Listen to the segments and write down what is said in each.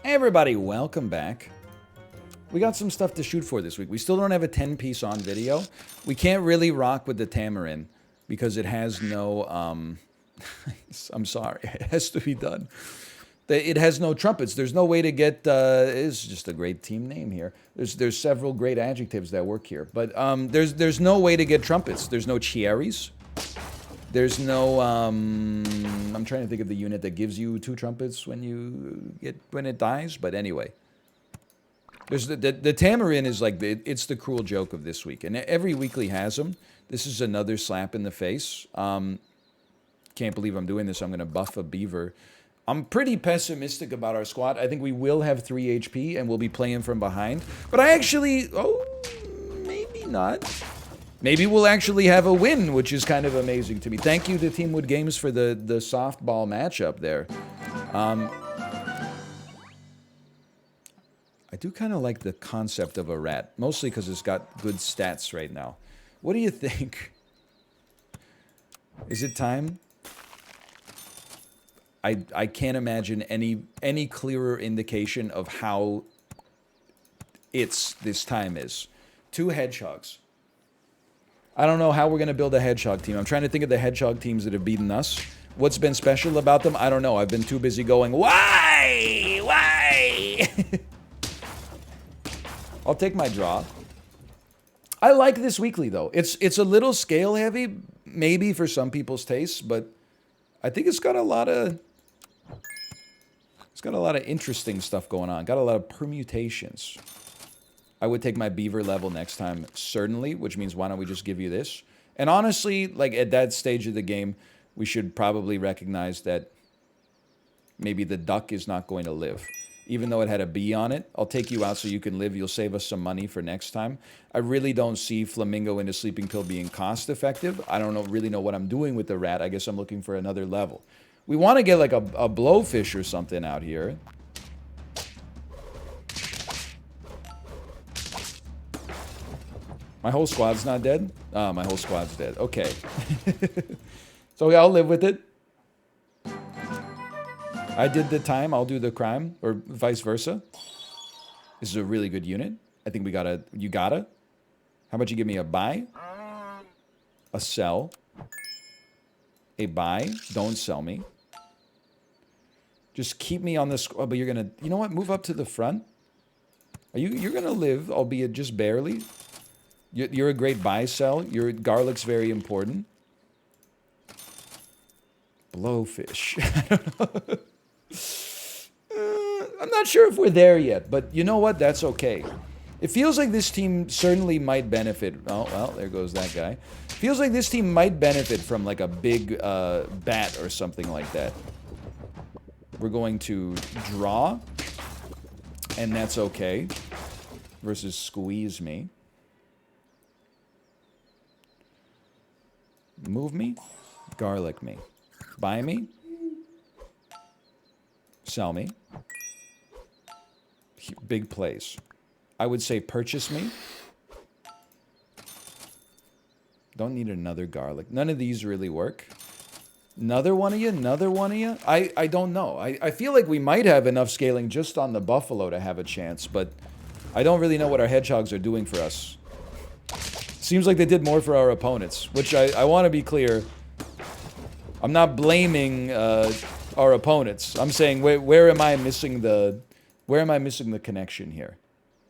Hey everybody, welcome back. We got some stuff to shoot for this week. We still don't have a 10-piece on video. We can't really rock with the tamarin because it has no, I'm sorry, it has to be done. It has no trumpets. There's no way to get, it's just a great team name here. There's several great adjectives that work here. But there's no way to get trumpets. There's no cherries. There's no, I'm trying to think of the unit that gives you 2 trumpets when it dies, but anyway. There's the tamarin is like, it's the cruel joke of this week, and every weekly has them. This is another slap in the face. Can't believe I'm doing this. I'm going to buff a beaver. I'm pretty pessimistic about our squad. I think we will have 3 HP, and we'll be playing from behind. But I actually, maybe not. Maybe we'll actually have a win, which is kind of amazing to me. Thank you to Teamwood Games for the softball matchup there. I do kind of like the concept of a rat, mostly because it's got good stats right now. What do you think? Is it time? I can't imagine any clearer indication of how this time is. 2 hedgehogs. I don't know how we're going to build a hedgehog team. I'm trying to think of the hedgehog teams that have beaten us. What's been special about them? I don't know. I've been too busy going, why? Why? I'll take my draw. I like this weekly, though. It's a little scale heavy, maybe for some people's tastes, but I think it's got a lot of interesting stuff going on. Got a lot of permutations. I would take my beaver level next time, certainly, which means why don't we just give you this? And honestly, like at that stage of the game, we should probably recognize that maybe the duck is not going to live. Even though it had a bee on it, I'll take you out so you can live. You'll save us some money for next time. I really don't see Flamingo into Sleeping Pill being cost effective. I don't really know what I'm doing with the rat. I guess I'm looking for another level. We want to get like a blowfish or something out here. My whole squad's not dead? Oh, my whole squad's dead. Okay. So I'll live with it. I did the time, I'll do the crime, or vice versa. This is a really good unit. I think you gotta. How about you give me a buy? A sell. A buy. Don't sell me. Just keep me on this, but you're gonna, you know what? Move up to the front. You're gonna live, albeit just barely. You're a great buy-sell. Your garlic's very important. Blowfish. I don't know. I'm not sure if we're there yet, but you know what? That's okay. It feels like this team certainly might benefit. Oh, well, there goes that guy. Feels like this team might benefit from like a big bat or something like that. We're going to draw, and that's okay. Versus squeeze me. Move me, garlic me, buy me, sell me, big plays. I would say purchase me. Don't need another garlic. None of these really work. Another one of you, another one of you. I don't know. I feel like we might have enough scaling just on the buffalo to have a chance, but I don't really know what our hedgehogs are doing for us. Seems like they did more for our opponents, which I want to be clear. I'm not blaming our opponents. I'm saying where am I missing the connection here?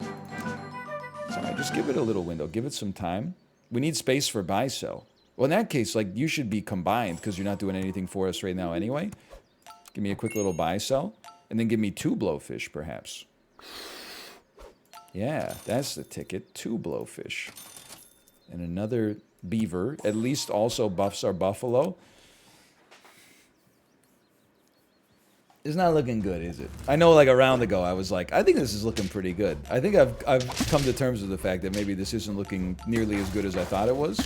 Sorry, just give it a little window. Give it some time. We need space for buy-sell. Well, in that case, like you should be combined because you're not doing anything for us right now anyway. Give me a quick little buy-sell, and then give me 2 blowfish, perhaps. Yeah, that's the ticket. 2 blowfish. And another beaver, at least also buffs our buffalo. It's not looking good, is it? I know like a round ago I was like, I think this is looking pretty good. I think I've come to terms with the fact that maybe this isn't looking nearly as good as I thought it was.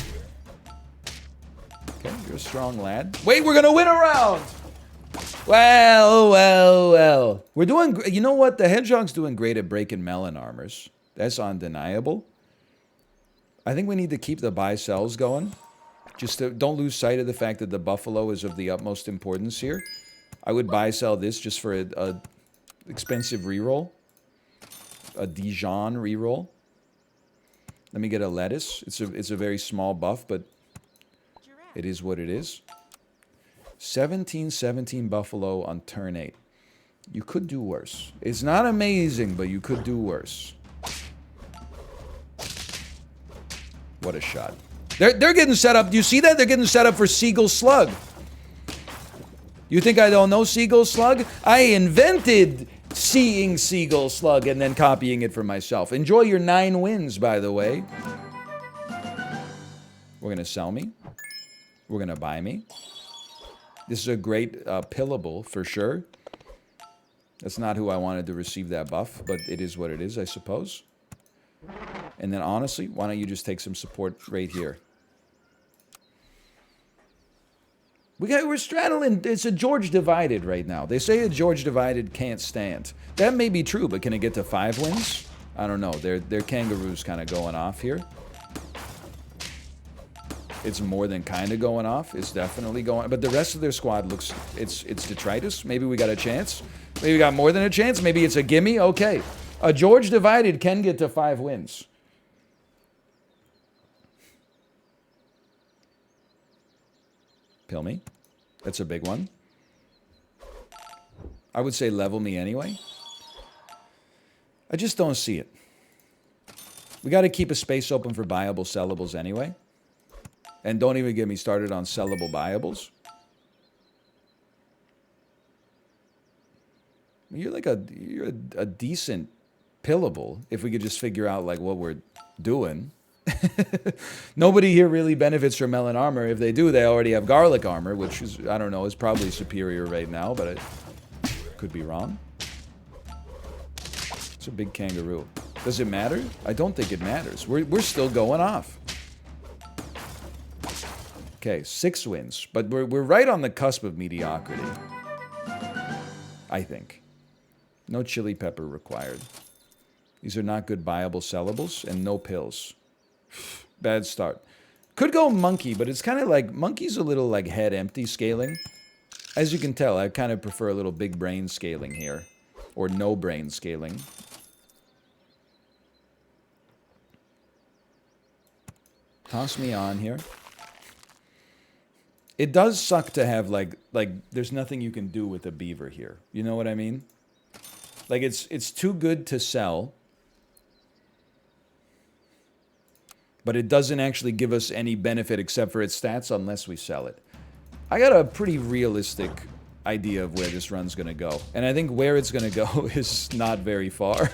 Okay, you're a strong lad. Wait, we're gonna win a round! Well. We're doing, you know what? The Hedgehog's doing great at breaking melon armors. That's undeniable. I think we need to keep the buy-sells going. Just don't lose sight of the fact that the buffalo is of the utmost importance here. I would buy-sell this just for a expensive reroll. A Dijon reroll. Let me get a lettuce. It's a very small buff, but it is what it is. 17-17 Buffalo on turn 8. You could do worse. It's not amazing, but you could do worse. What a shot. They're getting set up. Do you see that? They're getting set up for Seagull Slug. You think I don't know Seagull Slug? I invented seeing Seagull Slug and then copying it for myself. Enjoy your 9 wins, by the way. We're going to sell me. We're going to buy me. This is a great pillable for sure. That's not who I wanted to receive that buff, but it is what it is, I suppose. And then honestly, why don't you just take some support right here? We're straddling. It's a George divided right now. They say a George divided can't stand. That may be true, but can it get to 5 wins? I don't know. Their kangaroos kind of going off here. It's more than kind of going off. It's definitely going. But the rest of their squad looks. It's detritus. Maybe we got a chance. Maybe we got more than a chance. Maybe it's a gimme. Okay, a George divided can get to 5 wins. Pill me. That's a big one. I would say level me anyway. I just don't see it. We got to keep a space open for buyable sellables anyway. And don't even get me started on sellable buyables. You're like a decent pillable if we could just figure out like what we're doing. Nobody here really benefits from melon armor. If they do, they already have garlic armor, which is, I don't know, is probably superior right now, but I could be wrong. It's a big kangaroo. Does it matter? I don't think it matters. We're still going off. Okay, 6 wins, but we're right on the cusp of mediocrity. I think. No chili pepper required. These are not good buyable sellables, and no pills. Bad start. Could go monkey, but it's kind of like, monkey's a little like head empty scaling. As you can tell, I kind of prefer a little big brain scaling here. Or no brain scaling. Toss me on here. It does suck to have like there's nothing you can do with a beaver here. You know what I mean? Like it's too good to sell. But it doesn't actually give us any benefit except for its stats unless we sell it. I got a pretty realistic idea of where this run's going to go. And I think where it's going to go is not very far.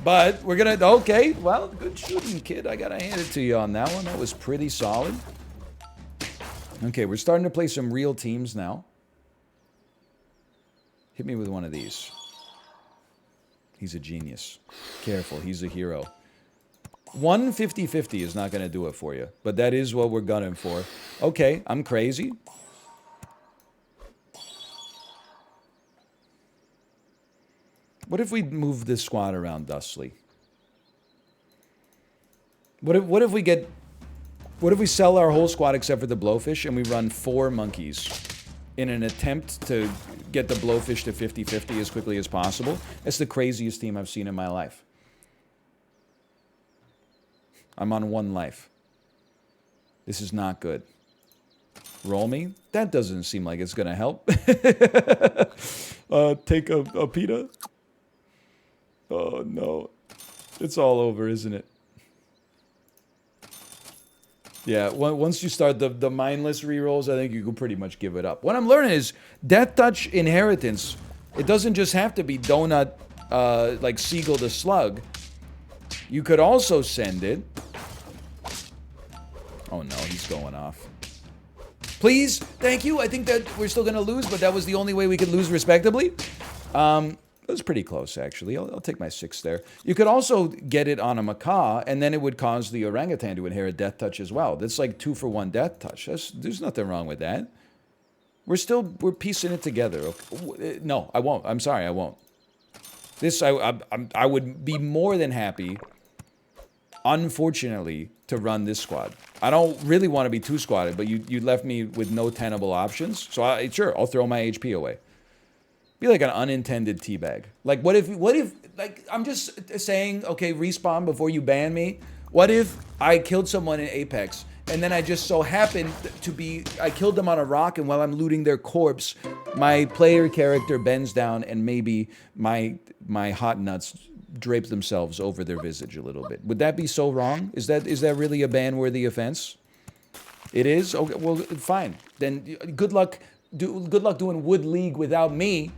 But we're going to... Okay, well, good shooting, kid. I got to hand it to you on that one. That was pretty solid. Okay, we're starting to play some real teams now. Hit me with one of these. He's a genius. Careful, he's a hero. 150-50 is not going to do it for you, but that is what we're gunning for. Okay, I'm crazy. What if we move this squad around Dustly? What if we get... What if we sell our whole squad except for the blowfish and we run 4 monkeys in an attempt to get the blowfish to 50-50 as quickly as possible? That's the craziest team I've seen in my life. I'm on 1 life. This is not good. Roll me? That doesn't seem like it's going to help. Take a pita? Oh, no. It's all over, isn't it? Yeah, once you start the mindless rerolls, I think you can pretty much give it up. What I'm learning is Death Touch Inheritance. It doesn't just have to be donut, like Seagull to Slug. You could also send it. Oh no, he's going off. Please, thank you. I think that we're still going to lose, but that was the only way we could lose respectably. That was pretty close, actually. I'll take my 6 there. You could also get it on a macaw, and then it would cause the orangutan to inherit Death Touch as well. That's like 2-for-1 Death Touch. There's nothing wrong with that. We're piecing it together. Okay. No, I won't. I'm sorry, I won't. This, I would be more than happy, unfortunately, to run this squad. I don't really want to be 2-squadded, but you left me with no tenable options. So sure, I'll throw my HP away. Be like an unintended teabag. Like, what if, like, I'm just saying, okay, respawn before you ban me. What if I killed someone in Apex, and then I just so happened to be, I killed them on a rock, and while I'm looting their corpse, my player character bends down, and maybe my hot nuts drape themselves over their visage a little bit. Would that be so wrong? Is that really a ban-worthy offense? It is? Okay, well, fine. Then good luck doing Wood League without me.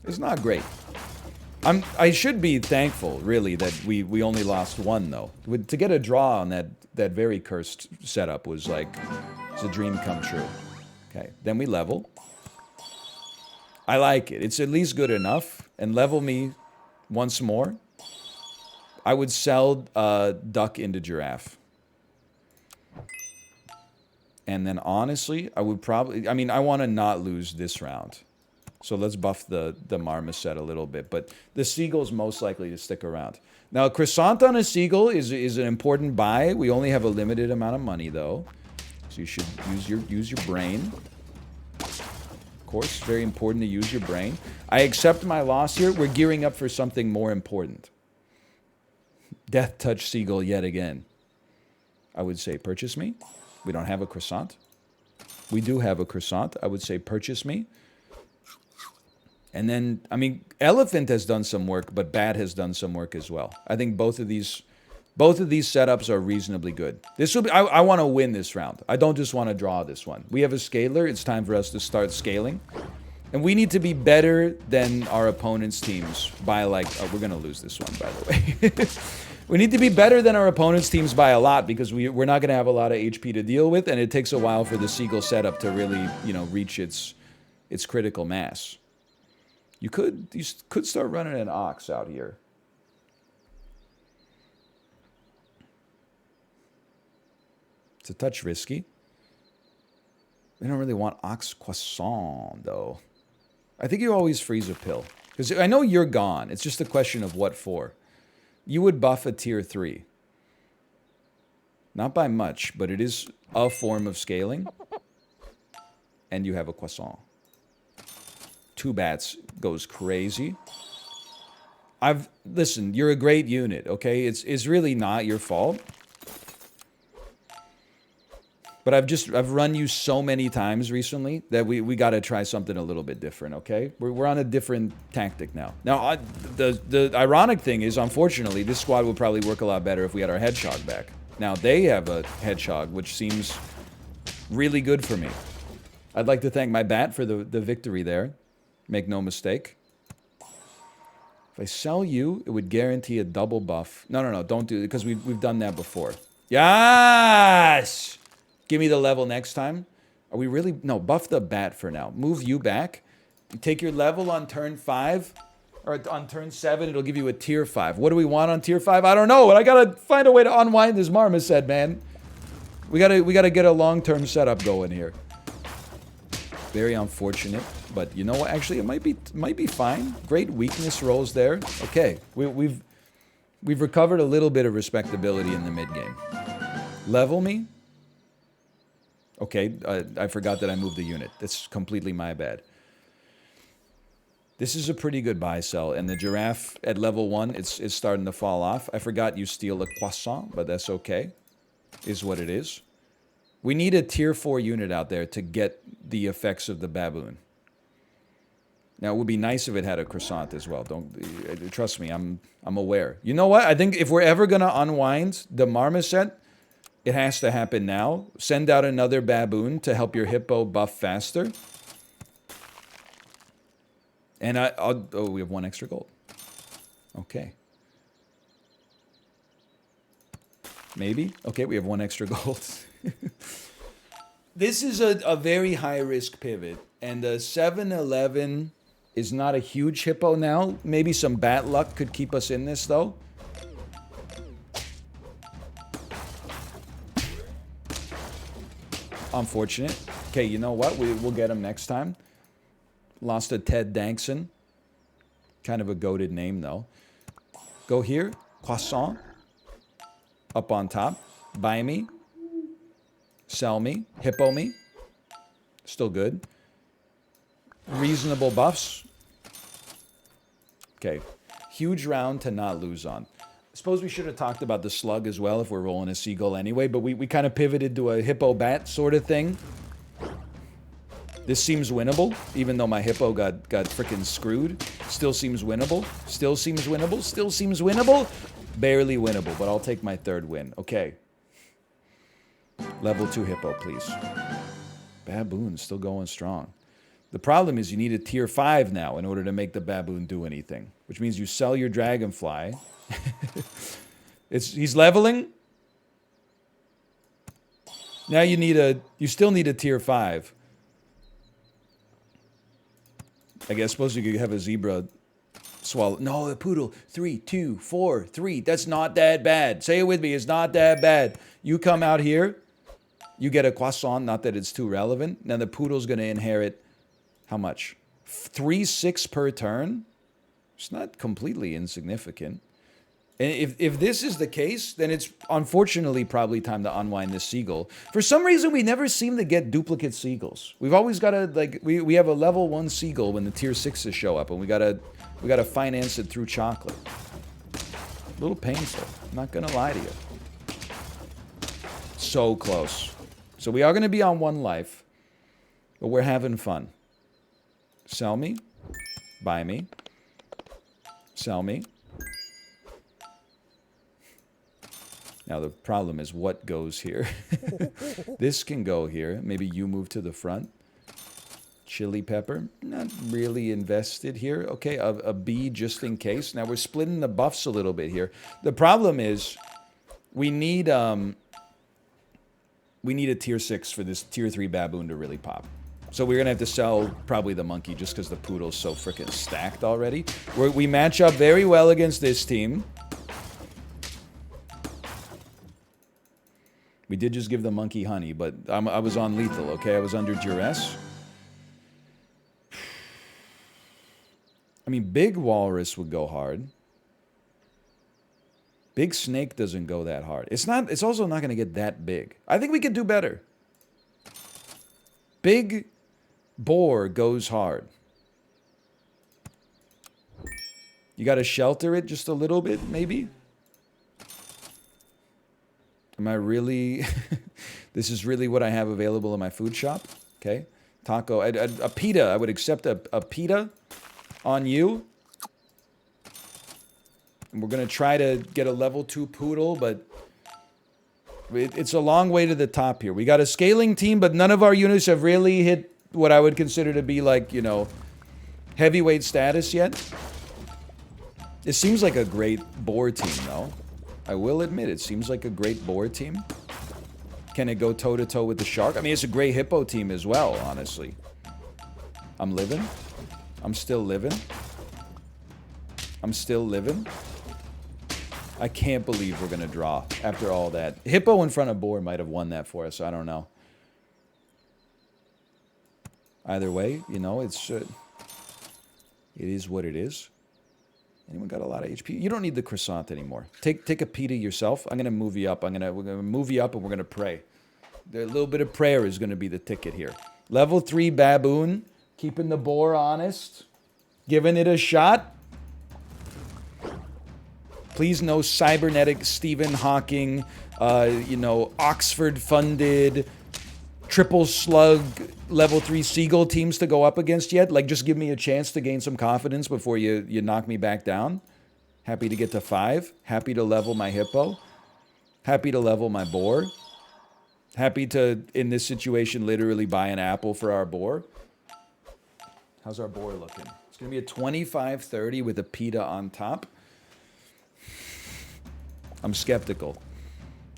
It's not great. I should be thankful, really, that we only lost one, though. To get a draw on that very cursed setup was like, it's a dream come true. Okay, then we level. I like it. It's at least good enough. And level me once more. I would sell duck into giraffe. And then honestly, I would probably, I mean, I want to not lose this round. So let's buff the marmoset a little bit. But the seagull's most likely to stick around. Now, a croissant on a seagull is an important buy. We only have a limited amount of money, though. So you should use your brain. Of course, very important to use your brain. I accept my loss here. We're gearing up for something more important. Death touch seagull yet again. I would say purchase me. We don't have a croissant. We do have a croissant. I would say purchase me. And then, I mean, elephant has done some work, but bat has done some work as well. I think both of these setups are reasonably good. This will be, I want to win this round. I don't just want to draw this one. We have a scaler. It's time for us to start scaling. And we need to be better than our opponent's teams by like, oh, we're going to lose this one, by the way. We need to be better than our opponent's teams by a lot because we're not going to have a lot of HP to deal with, and it takes a while for the seagull setup to really, you know, reach its critical mass. You could start running an ox out here. It's a touch risky. We don't really want ox croissant, though. I think you always freeze a pill. Because I know you're gone. It's just a question of what for. You would buff a tier 3. Not by much, but it is a form of scaling. And you have a croissant. 2 bats goes crazy. Listen, you're a great unit, okay? It's really not your fault. But I've run you so many times recently that we got to try something a little bit different, okay? We're on a different tactic now. Now, the ironic thing is, unfortunately, this squad would probably work a lot better if we had our Hedgehog back. Now, they have a Hedgehog, which seems really good for me. I'd like to thank my bat for the victory there. Make no mistake. If I sell you, it would guarantee a double buff. No, don't do it, because we've done that before. Yes! Give me the level next time. Are we really? No, buff the bat for now. Move you back. You take your level on turn 5. Or on turn 7, it'll give you a tier 5. What do we want on tier 5? I don't know. But I gotta find a way to unwind this marmoset, man. We gotta get a long-term setup going here. Very unfortunate. But you know what? Actually, it might be fine. Great weakness rolls there. Okay. We've recovered a little bit of respectability in the mid-game. Level me. Okay, I forgot that I moved the unit. That's completely my bad. This is a pretty good buy-sell, and the giraffe at level 1, it's starting to fall off. I forgot you steal a croissant, but that's okay. Is what it is. We need a tier 4 unit out there to get the effects of the baboon. Now, it would be nice if it had a croissant as well. Don't trust me, I'm aware. You know what? I think if we're ever going to unwind the marmoset, it has to happen now. Send out another baboon to help your hippo buff faster. And oh, we have 1 extra gold. Okay. Maybe? Okay, we have 1 extra gold. This is a very high-risk pivot. And the 7-11 is not a huge hippo now. Maybe some bat luck could keep us in this, though. Unfortunate. Okay, you know what? We'll get him next time. Lost to Ted Dankson. Kind of a goated name, though. Go here. Croissant. Up on top. Buy me. Sell me. Hippo me. Still good. Reasonable buffs. Okay. Huge round to not lose on. I suppose we should have talked about the slug as well if we're rolling a seagull anyway, but we kind of pivoted to a hippo bat sort of thing. This seems winnable, even though my hippo got freaking screwed. Still seems winnable. Still seems winnable. Still seems winnable. Barely winnable, but I'll take my third win. Okay. Level 2 hippo, please. Baboon still going strong. The problem is you need a tier 5 now in order to make the baboon do anything, which means you sell your dragonfly. He's leveling. Now you still need a tier 5. I guess suppose you could have a zebra swallow. No, the poodle. 3, 2, 4, 3. That's not that bad. Say it with me. It's not that bad. You come out here. You get a croissant. Not that it's too relevant. Now the poodle's going to inherit how much? 3, 6 per turn? It's not completely insignificant. And if this is the case, then it's unfortunately probably time to unwind this seagull. For some reason, we never seem to get duplicate seagulls. We've always got to, like, we have a level 1 seagull when the tier 6s show up, and we gotta finance it through chocolate. A little painful. I'm not gonna lie to you. So close. So we are gonna be on 1 life, but we're having fun. Sell me. Buy me. Sell me. Now, the problem is what goes here. This can go here. Maybe you move to the front. Chili pepper. Not really invested here. Okay, a B just in case. Now, we're splitting the buffs a little bit here. The problem is we need a tier 6 for this tier 3 baboon to really pop. So we're going to have to sell probably the monkey just because the poodle's so freaking stacked already. We match up very well against this team. We did just give the monkey honey, but I was on lethal, okay? I was under duress. I mean, big walrus would go hard. Big snake doesn't go that hard. It's also not going to get that big. I think we could do better. Big boar goes hard. You got to shelter it just a little bit, maybe? Am I really... This is really what I have available in my food shop? Okay. Taco. A pita. I would accept a pita on you. And we're going to try to get a level 2 poodle, but... It's a long way to the top here. We got a scaling team, but none of our units have really hit what I would consider to be like, you know, heavyweight status yet. It seems like a great boar team, though. I will admit, it seems like a great boar team. Can it go toe-to-toe with the shark? I mean, it's a great hippo team as well, honestly. I'm living. I'm still living. I'm still living. I can't believe we're going to draw after all that. Hippo in front of boar might have won that for us. I don't know. Either way, you know, it is what it is. Anyone got a lot of HP? You don't need the croissant anymore. Take a pita yourself. I'm gonna move you up. We're gonna move you up, and we're gonna pray. A little bit of prayer is gonna be the ticket here. Level 3 baboon, keeping the boar honest, giving it a shot. Please no cybernetic Stephen Hawking, you know, Oxford-funded triple slug level 3 seagull teams to go up against yet. Like, just give me a chance to gain some confidence before you knock me back down. Happy to get to 5. Happy to level my hippo. Happy to level my boar. Happy to, in this situation, literally buy an apple for our boar. How's our boar looking? It's going to be a 25-30 with a pita on top. I'm skeptical.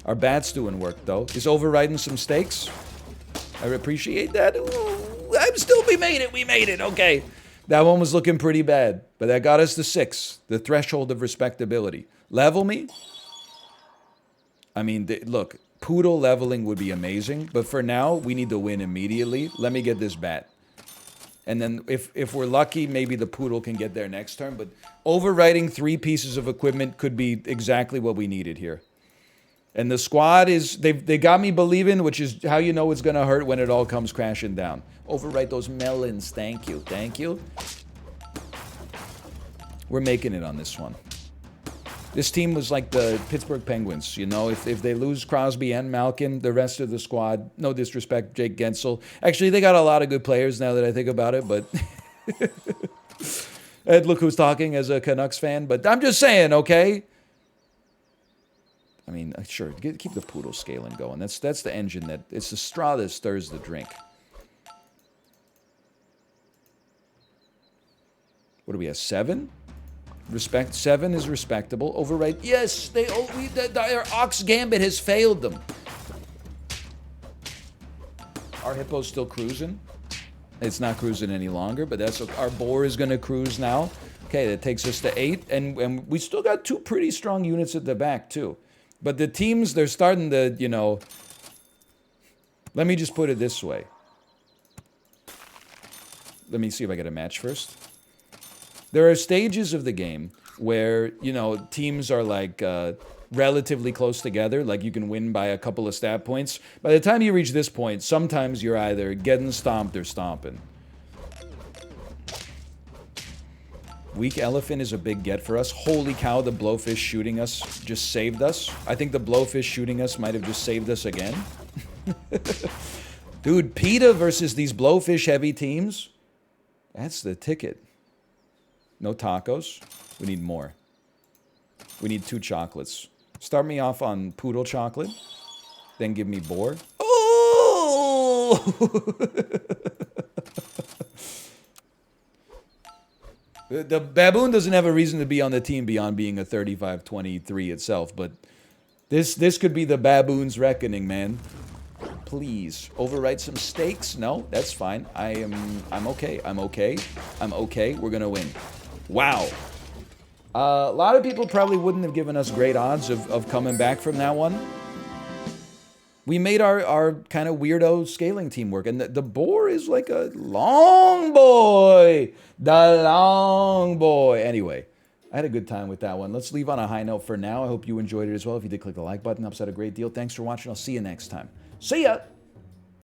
Our bat's doing work, though. Is overriding some stakes. I appreciate that. Ooh, we made it. We made it. Okay. That one was looking pretty bad, but that got us to 6, the threshold of respectability. Level me? I mean, look, poodle leveling would be amazing, but for now, we need to win immediately. Let me get this bat. And then if we're lucky, maybe the poodle can get there next turn, but overriding 3 pieces of equipment could be exactly what we needed here. And the squad is, they got me believing, which is how you know it's going to hurt when it all comes crashing down. Overwrite those melons. Thank you. Thank you. We're making it on this one. This team was like the Pittsburgh Penguins. You know, if they lose Crosby and Malkin, the rest of the squad, no disrespect, Jake Gensel. Actually, they got a lot of good players now that I think about it, but... Ed, look who's talking as a Canucks fan. But I'm just saying, okay? I mean, sure, keep the Poodle scaling going. That's the engine that... It's the straw that stirs the drink. What do we have, 7? 7 is respectable. Override. Yes, their Ox Gambit has failed them. Our Hippo's still cruising. It's not cruising any longer, but that's our boar is going to cruise now. Okay, that takes us to 8, and we still got 2 pretty strong units at the back too. But the teams, they're starting to, you know. Let me just put it this way. Let me see if I get a match first. There are stages of the game where, you know, teams are like relatively close together. Like you can win by a couple of stat points. By the time you reach this point, sometimes you're either getting stomped or stomping. Weak elephant is a big get for us. Holy cow, the blowfish shooting us just saved us. I think the blowfish shooting us might have just saved us again. Dude, PETA versus these blowfish heavy teams. That's the ticket. No tacos. We need more. We need 2 chocolates. Start me off on Poodle chocolate. Then give me boar. Oh! The baboon doesn't have a reason to be on the team beyond being a 35-23 itself, but this could be the baboon's reckoning, man. Please overwrite some stakes. No, that's fine. I'm okay. I'm okay. I'm okay. We're gonna win. Wow. A lot of people probably wouldn't have given us great odds of coming back from that one. We made our kind of weirdo scaling team work. And the boar is like a long boy. The long boy. Anyway, I had a good time with that one. Let's leave on a high note for now. I hope you enjoyed it as well. If you did, click the like button. Helps out a great deal. Thanks for watching. I'll see you next time. See ya!